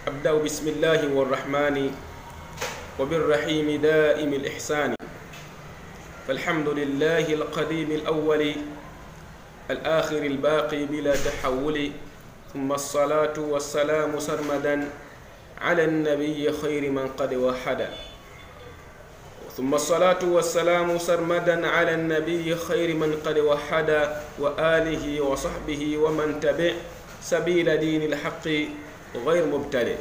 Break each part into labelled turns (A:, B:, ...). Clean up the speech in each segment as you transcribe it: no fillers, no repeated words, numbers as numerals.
A: أبدأ بسم الله والرحمن وبالرحيم دائم الإحسان. فالحمد لله القديم الأول الآخر الباقي بلا تحول، ثم الصلاة والسلام سرمدا على النبي خير من قد وحدا. ثم الصلاة والسلام سرمدا على النبي خير من قد وحدا، وآله وصحبه ومن تبع سبيل دين الحق غير مبتدئ.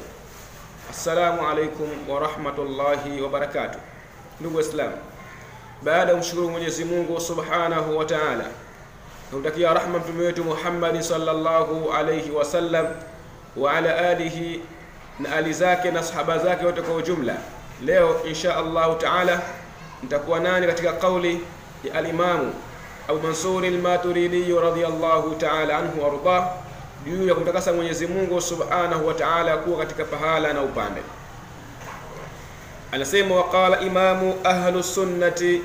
A: Assalamu alaikum wa rahmatullahi wa barakatuh. Ndugu Islam, baada ya kumshukuru Mwenyezi Mungu Subhanahu wa Ta'ala, tunatakia rahma mtume wetu Muhammad sallallahu alayhi wasallam wa ala alihi na ali zake na sahaba zake wote kwa ujumla. Leo insha Allah Ta'ala nitakuwa nani katika kauli ya al-Imam Abu Mansur al-Maturidi radhiyallahu ta'ala anhu warda, juu ya kumtakasa Mwenyezi Mungu Subhanahu wa Ta'ala kuwa katika pahala na upande. Anasema waqala imamu ahlus sunnati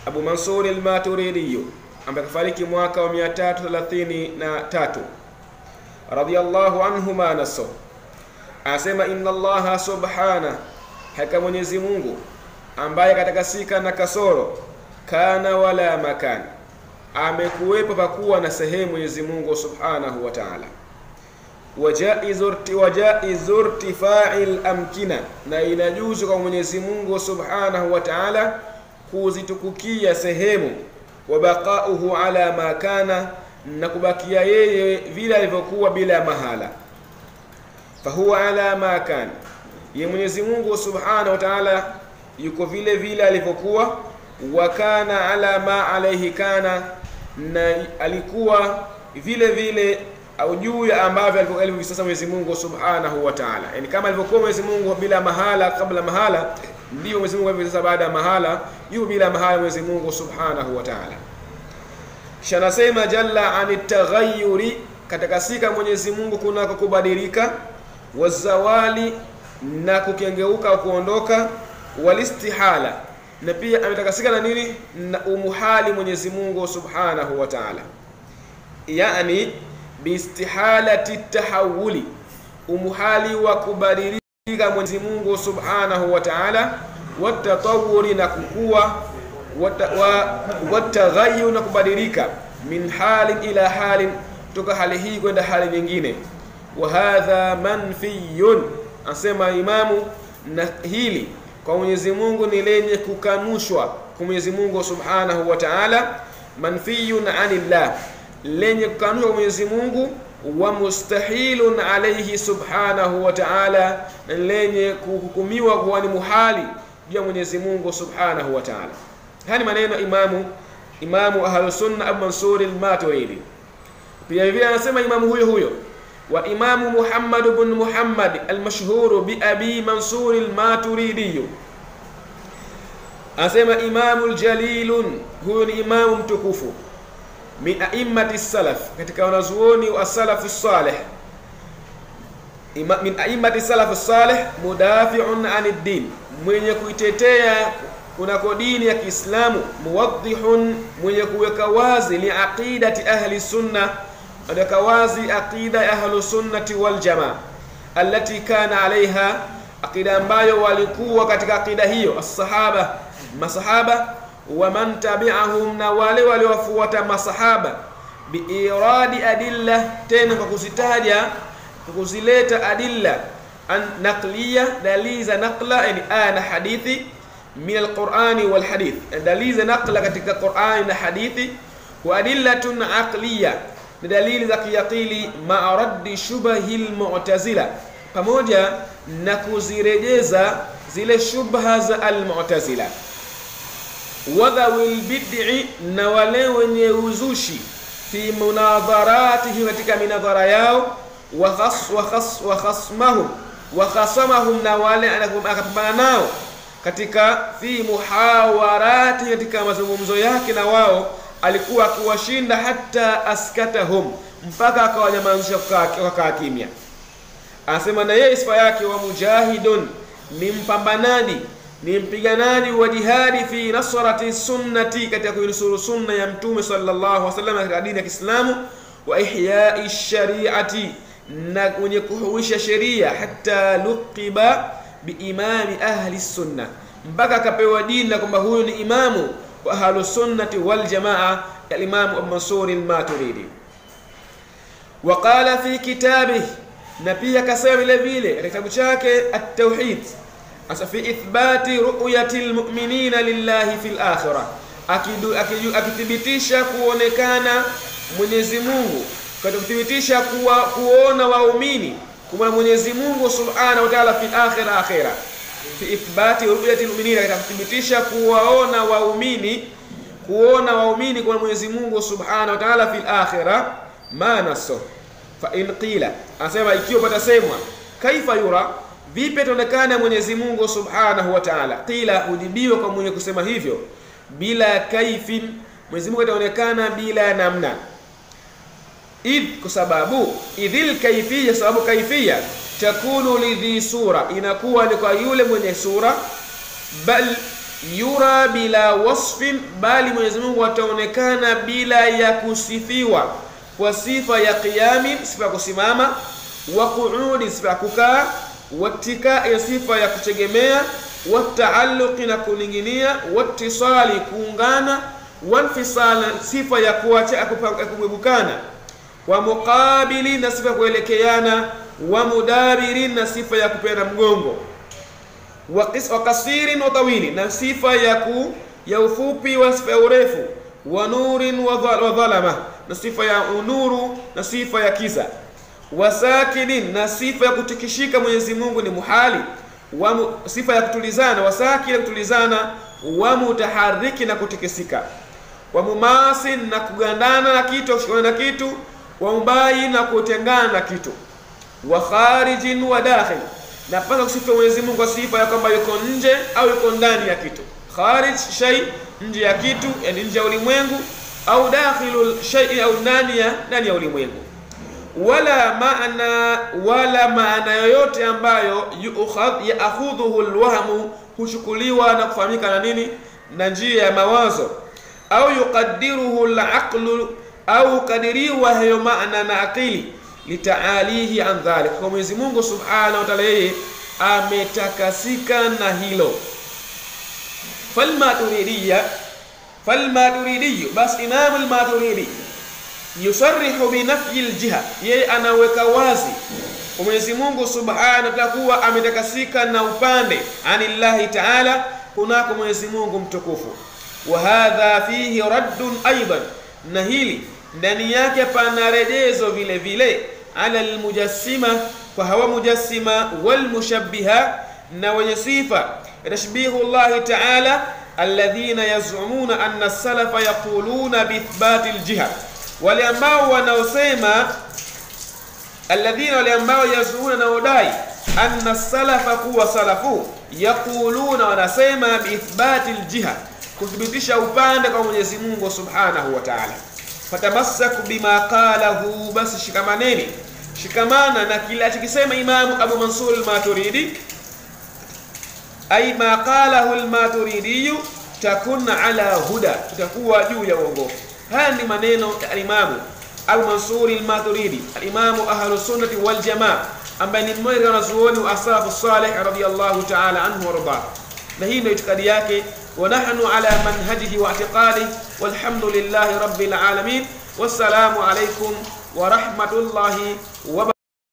A: Abu Mansur al-Maturidi ambaye kafariki mwaka wa 333 radhiyallahu anhu naso. Anasema inna Allah subhanahu, haka Mwenyezi Mungu ambaye katakasika na kasoro, kana wala makani, amekuwepo pakuwa na sehemu Mwenyezi Mungu Subhanahu wa Ta'ala. Wajaizu irtifa'il amkina, na inajuzu kwa Mwenyezi Mungu Subhanahu wa Ta'ala kuzitukukia sehemu, wa baqa'uhu ala ma kana, na kubakia yeye vile alivyokuwa bila mahala. Fahuwa ala ma kana, ye Mwenyezi Mungu Subhanahu wa Ta'ala yuko vile vile alivyokuwa, wa kana ala ma alayhi kana, na alikuwa vile vile au juu ya ambavyo alivyo sasa Mwenyezi Mungu Subhanahu wa Ta'ala. Yani kama alivyokuwa Mwenyezi Mungu bila mahala kabla mahala, ndio Mwenyezi Mungu hivi sasa baada ya mahala yuko bila mahala Mwenyezi Mungu Subhanahu wa Ta'ala. Kisha nasema jalla anit taghayyuri, katakasika Mwenyezi Mungu kuna kubadilika, wazawali, na kukengeuka kuondoka, walistihala, na pia ametakasika na nini, na umuhali Mwenyezi Mungu Subhanahu wa Ta'ala. Yani biistihalati tahawuli, umuhali wa kubadilika Mwenyezi Mungu Subhanahu wa Ta'ala, watatawuri, na kukua, wataghayyur, na kubadilika, min halin ila halin, kutoka hali hii kwenda hali nyingine. Wa hadha manfiyun, asema imamu, na hili kwa Mwenyezi Mungu ni lenye kukanushwa kwa Mwenyezi Mungu Subhanahu wa Ta'ala. Manfiyun anillah, lenye kukanushwa kwa Mwenyezi Mungu, wa mustahilun alayhi Subhanahu wa Ta'ala, na lenye kuhukumiwa kuwa ni muhali ya Mwenyezi Mungu Subhanahu wa Ta'ala. Hani maneno imamu ahlus sunna Abu Mansur al-Maturidi. Pia vile anasema imamu huyo wa imamu Muhammad ibn Muhammad al-mashhur bi Abi Mansur al-Maturidi, asema imamu al-jalilun, huyo ni imamu mtukufu, min a'immati salaf, katika wanazuoni wa salafu salih, min a'immati salafu salih, mudafi'un 'anid din, mwenye kuitetea kunako dini ya Kiislamu, muwaddihun, mwenye kuweka wazi li aqidati ahli sunna, adaka wazi aqida ya ahlu sunnati wal jamaa, allati kana alaiha, aqida ambayo walikuwa katika aqida hiyo as-sahaba, masahaba, wa man tabi'ahum, na wale waliofuata masahaba, biiradi adilla, tena kwa kuzitaja, kuzileta adilla naqliya, dalili za naqla, yani aya na hadithi, min al-Qur'ani wal hadith, dalili za naqla katika Qur'ani na hadithi, wa adillatun aqliya, ni dalili za kiyaqili, ma raddi shubahil mu'tazila, pamoja na kuzirejeza zile shubha za al-mu'tazila, wadhawil bid'i, na wale wenye uzushi, fi munadharatihi, katika minadhara yao, wa khasamahum, na wale akapambana nao katika fi muhawarati, katika mazungumzo yake na wao alikuwa akiwashinda, hata askatahum, mpaka akawanyamazisha kwa kimya. Anasema na yeye sifa yake, wa mujahidun, ni mpambanaji, ni mpiganaji wa jihadi, fi nasrati sunnati, katika kuinusuru sunna ya Mtume sallallahu alaihi wasallam katika dini ya Kiislamu, wa ihya'i shari'ati, na mwenye kuhuisha sheria, hatta luqiba biimami ahli sunna, mpaka akapewa jina kwamba huyu ni imamu wa ahlus sunnati wal jamaa, al-Imam Abu Mansur al-Maturidi. Waqala fi kitabihi, na pia kasema vile vile katika kitabu chake at-Tauhid, asa fi ithbati ru'yati al-mu'minina lillahi fil akhirah, akithibitisha kuonekana Mwenyezi Mungu, akithibitisha kuona waumini kumwona Mwenyezi Mungu Subhanahu wa Ta'ala fil akhirah, fi ithbati ru'yati al-mu'minina, akithibitisha kuona waumini kwa Mwenyezi Mungu Subhanahu wa Ta'ala fil akhirah. Maana so fa in qila, anasema ikiwa patasemwa kaifa yura, vipi tuonekana Mwenyezi Mungu Subhanahu wa Ta'ala, qila, ujibiwa kwa mwenye kusema hivyo, bila kaifin, Mwenyezi Mungu ataonekana bila namna. Kwa sababu idhil kaifiyya, sababu kaifiyya takunu lidhi sura, inakuwa ni kwa yule mwenye sura, bal yura bila wasfin, bali Mwenyezi Mungu ataonekana bila ya kusifiwa, kwa sifa ya qiyamin, sifa ya kusimama, wa qu'udi, sifa ya kukaa, wattika, ya sifa ya kutegemea, wataalluqi, na kuninginia, wattisali, kuungana, wanfisala, sifa ya kuacha kubugukana, wa muqabili, na sifa ya kuelekeana, wa mudabirin, na sifa ya kupeana mgongo, wa kasirin wa tawili, na sifa ya ufupi wa sifa ya urefu, wa nurin wa dhalama, na sifa ya unuru na sifa ya kiza, wa sakinin, na sifa ya kutikishika Mwenyezi Mungu ni muhali, wa sifa ya kutulizana, wa sakin, kutulizana, wa mutaharriki, na kutikisika, wa mumasin, na kugandana na kitu, kushikana na kitu, wa mubayin, na kutengana na kitu, wa kharijin wa dakhil, na pasa kusifa Mwenyezi Mungu kwa sifa ya kwamba yuko nje au yuko ndani ya kitu. Kharij shay, nje ya kitu, yani nje ya ulimwengu, au dakhilul shay, au ndani ya ulimwengu. Wala maana yoyote ambayo yaakhudhuhu alwahmu, huchukuliwa na kufahamika na nini, na njia ya mawazo, au yuqaddiruhu alaqlu, au kadiriwa hayo maana na akili, litaalihi an dhalik, kwa Mwenyezi Mungu Subhanahu wa Ta'ala yeye ametakasika na hilo. Falmaturidi, bas Imam al-Maturidi yusarrihu bi nafyi al-jiha, yeye anaweka wazi kwa Mwenyezi Mungu Subhanahu wa Ta'ala kuwa ametakasika na upande anillahi ta'ala, kunako Mwenyezi Mungu mtukufu. Wa hadha fihi raddun aidan, na hili ndani yake pana rejezo vile vile ala al-mujassima, kwa hawa mujassima, wal mushabbiha, na wenye sifa tashbihu Allah ta'ala, alladhina yaz'umuna anna as-salafa yaquluna bi ithbati al-jiha, wale ambao wanaosema, alladhina, wale ambao yaz'umuna, na udai, anna as-salafa, kuwa salafu, yaquluna, wanasema, bi ithbati al-jiha, kuthibitisha upande kwa Mwenyezi Mungu Subhanahu wa Ta'ala. Fatamassaku bima qalahu, basi shikamana na kila alichokisema Imam Abu Mansur al-Maturidi, ay ma qalahu al-Maturidi, takun ala huda, tutakuwa juu ya uongofu. Haya ni maneno ya Imam Abu Mansur al-Maturidi, al-Imam ahlus sunnati wal jamaa, ambaye ni mmoja wa wanazuoni wa as-salafu salih radiyallahu ta'ala anhu warda, na hii ndio itikadi yake. Wa nahnu ala manhajihi wa i'tiqadihi, walhamdulillahi rabbil alamin. Wassalamu alaykum wa rahmatullahi wa